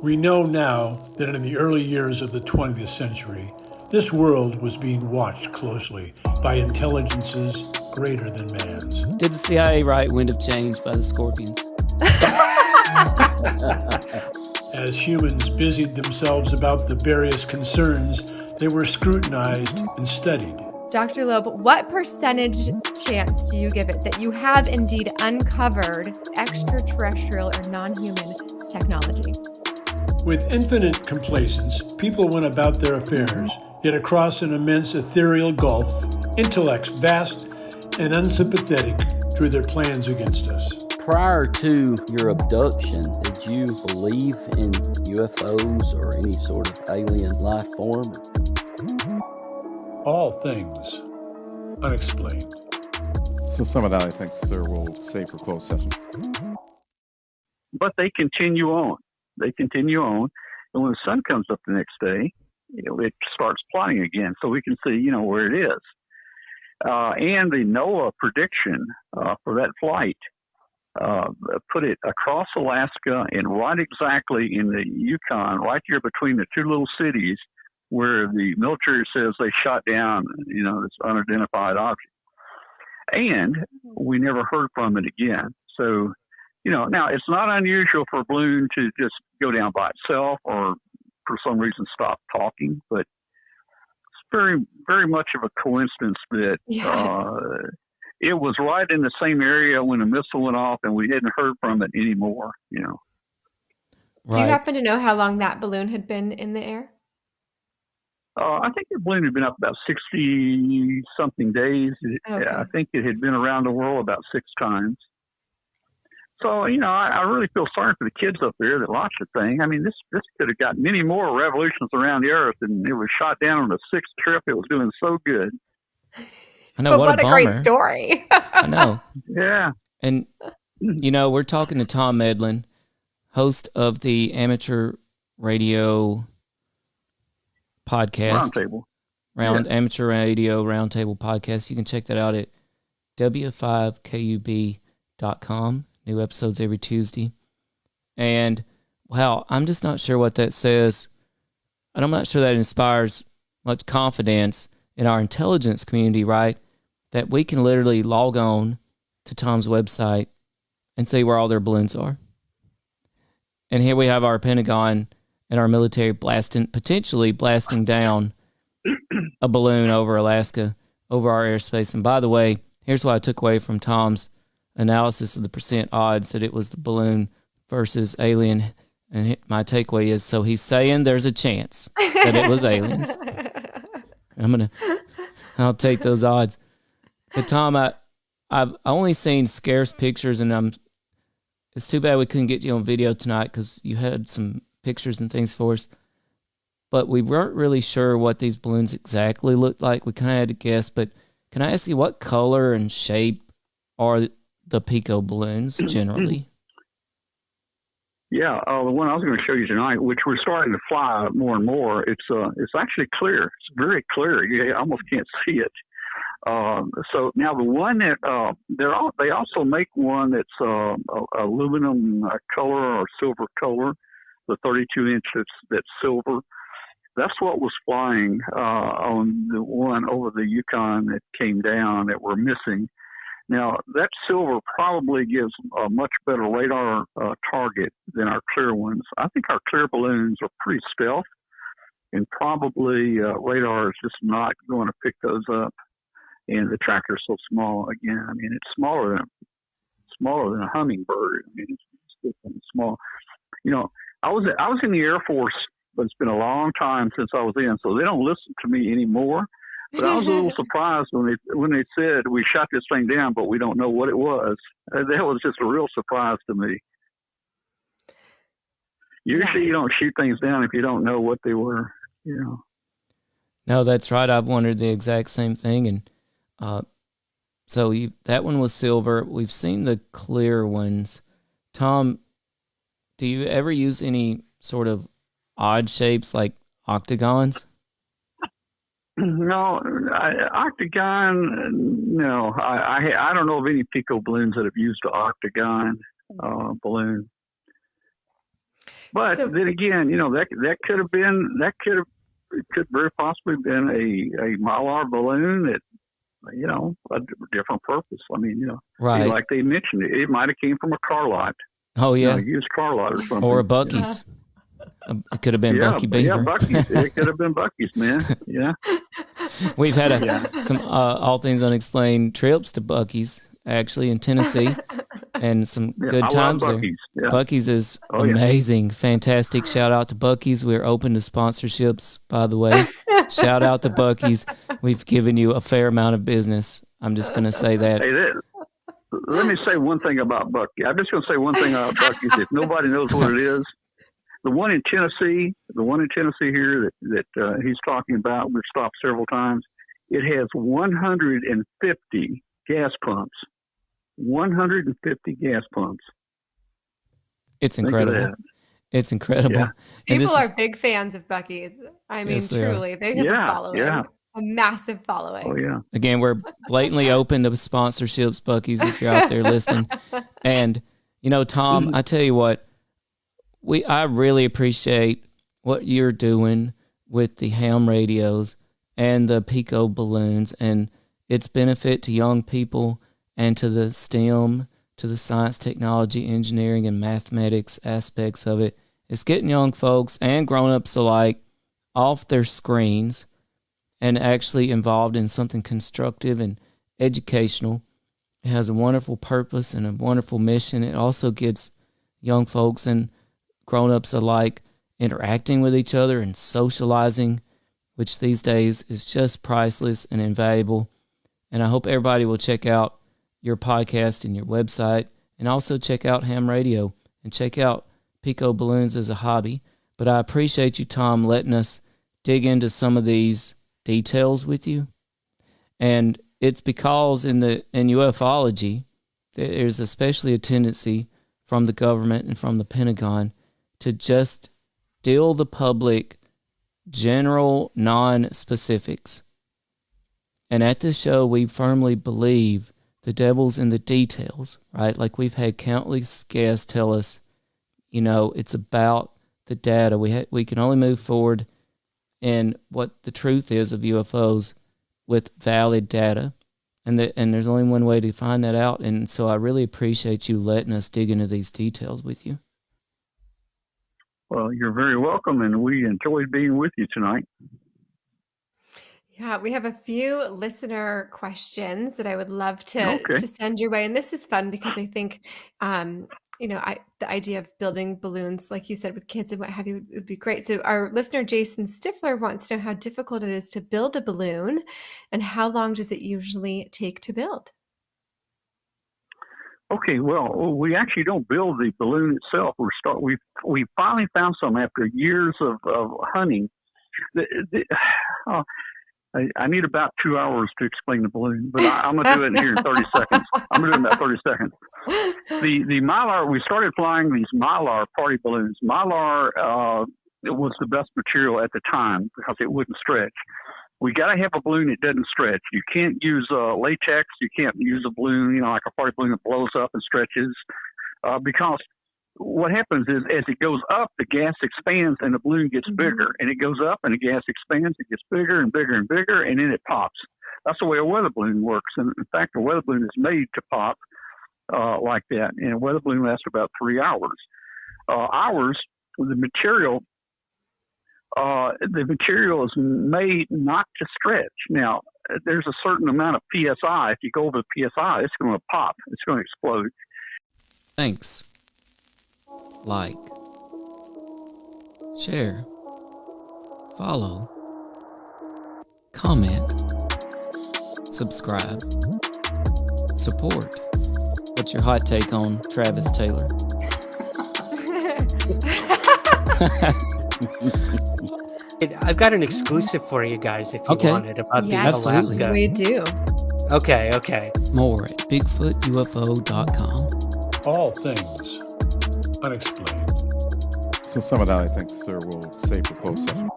We know now that in the early years of the 20th century, this world was being watched closely by intelligences greater than man's. Did the CIA write Wind of Change by the Scorpions? As humans busied themselves about the various concerns, they were scrutinized and studied. Dr. Loeb, what percentage chance do you give it that you have indeed uncovered extraterrestrial or non-human technology? With infinite complacence, people went about their affairs, yet across an immense ethereal gulf, intellects vast and unsympathetic drew their plans against us. Prior to your abduction, did you believe in UFOs or any sort of alien life form? All things unexplained. So some of that, I think, sir, we'll save for closed session. But they continue on. They continue on. And when the sun comes up the next day, it starts plotting again. So we can see, where it is. And the NOAA prediction for that flight put it across Alaska and right exactly in the Yukon, right here between the two little cities where the military says they shot down, this unidentified object. And we never heard from it again. So, now it's not unusual for a balloon to just go down by itself or for some reason stop talking, but it's very, very much of a coincidence that it was right in the same area when a missile went off and we hadn't heard from it anymore, Right. Do you happen to know how long that balloon had been in the air? I think the balloon had been up about 60-something days. Okay. I think it had been around the world about 6 times. So, I really feel sorry for the kids up there that launched the thing. I mean, this could have got many more revolutions around the Earth, and it was shot down on the 6th trip. It was doing so good. I know, But what what a a great bummer. story. I know. Yeah. And, we're talking to Tom Medlin, host of the Amateur Radio Podcast. Roundtable. Amateur Radio Roundtable Podcast. You can check that out at W5KUB.com. New episodes every Tuesday. And, wow, I'm just not sure what that says. And I'm not sure that inspires much confidence in our intelligence community, right? That we can literally log on to Tom's website and see where all their balloons are. And here we have our Pentagon and our military potentially blasting down a balloon over Alaska, over our airspace. And by the way, here's what I took away from Tom's analysis of the percent odds that it was the balloon versus alien. And my takeaway is, so he's saying there's a chance that it was aliens. I'll take those odds. But Tom, I've only seen scarce pictures, and it's too bad we couldn't get you on video tonight because you had some pictures and things for us. But we weren't really sure what these balloons exactly looked like. We kind of had to guess. But can I ask you, what color and shape are the Pico balloons generally? Yeah, the one I was going to show you tonight, which we're starting to fly more and more, it's actually clear. It's very clear. You almost can't see it. So now the one that they also make one that's aluminum color or silver color, the 32-inch that's silver. That's what was flying on the one over the Yukon that came down that we're missing. Now, that silver probably gives a much better radar target than our clear ones. I think our clear balloons are pretty stealth, and probably radar is just not going to pick those up. And the tracker's so small. Again, I mean, it's smaller than a hummingbird. I mean, it's small. I was in the Air Force, but it's been a long time since I was in, so they don't listen to me anymore. But I was a little surprised when they said we shot this thing down, but we don't know what it was. That was just a real surprise to me. Usually, you don't shoot things down if you don't know what they were. No, that's right. I've wondered the exact same thing, and so that one was silver. We've seen the clear ones. Tom, do you ever use any sort of odd shapes like octagons? No, octagon. No, I don't know of any Pico balloons that have used an octagon balloon. But So- then again, that could very possibly been a Mylar balloon that, a different purpose. I mean, Right. like they mentioned, it might have came from a car lot. Oh, yeah. A used car lot or something. Or a Buc-ee's. It could have been Bucky Beaver. Yeah, Buc-ee's. It could have been Buc-ee's, man. Yeah. We've had some All Things Unexplained trips to Buc-ee's, actually, in Tennessee, and some good I times love there. Buc-ee's. Yeah. Buc-ee's is amazing. Fantastic. Shout out to Buc-ee's. We're open to sponsorships, by the way. Shout out to Buc-ee's. We've given you a fair amount of business. I'm just going to say that. Hey, let me say one thing about Buc-ee's. I'm just going to say one thing about Buc-ee's. If nobody knows what it is, the one in Tennessee here that he's talking about, we've stopped several times. It has 150 gas pumps. 150 gas pumps. It's incredible. It's incredible. Yeah. And People are big fans of Buc-ee's. I mean, Yes, they are. truly, they have a following. Yeah. A massive following. Oh, yeah. Again, we're blatantly open to sponsorships, Buc-ee's, if you're out there listening. And, Tom, I tell you what, I really appreciate what you're doing with the ham radios and the Pico balloons and its benefit to young people and to the STEM, to the science, technology, engineering, and mathematics aspects of it. It's getting young folks and grown-ups alike off their screens and actually involved in something constructive and educational. It has a wonderful purpose and a wonderful mission. It also gets young folks and grown-ups alike interacting with each other and socializing, which these days is just priceless and invaluable. And I hope everybody will check out your podcast and your website, and also check out ham radio and check out Pico balloons as a hobby. But I appreciate you, Tom, letting us dig into some of these details with you. And it's because in ufology, there's especially a tendency from the government and from the Pentagon to just deal the public general non-specifics. And at this show, we firmly believe the devil's in the details, right? Like we've had countless guests tell us, it's about the data. We can only move forward in what the truth is of UFOs with valid data. And there's only one way to find that out. And so I really appreciate you letting us dig into these details with you. Well, you're very welcome, and we enjoyed being with you tonight. Yeah, we have a few listener questions that I would love to send your way. And this is fun because I think, the idea of building balloons, like you said, with kids and what have you, would be great. So our listener, Jason Stifler, wants to know how difficult it is to build a balloon and how long does it usually take to build? Okay, well, we actually don't build the balloon itself. We finally found some after years of hunting. I need about 2 hours to explain the balloon, but I'm going to do it here in 30 seconds. I'm going to do it in about 30 seconds. The Mylar, we started flying these Mylar party balloons. Mylar it was the best material at the time because it wouldn't stretch. We got to have a balloon that doesn't stretch. You can't use latex. You can't use a balloon, like a party balloon that blows up and stretches because what happens is as it goes up, the gas expands and the balloon gets bigger. And it goes up and the gas expands, it gets bigger and bigger and bigger, and then it pops. That's the way a weather balloon works. And in fact, a weather balloon is made to pop like that. And a weather balloon lasts about 3 hours. The material is made not to stretch. Now, there's a certain amount of PSI. If you go over the PSI, it's going to pop. It's going to explode. Thanks. Like, share, follow, comment, subscribe, support. What's your hot take on Travis Taylor? I've got an exclusive for you guys if you want it about the Alaska. We do. Okay. More at BigfootUFO.com. All things unexplained. So some of that, I think, sir, we'll save for closed session.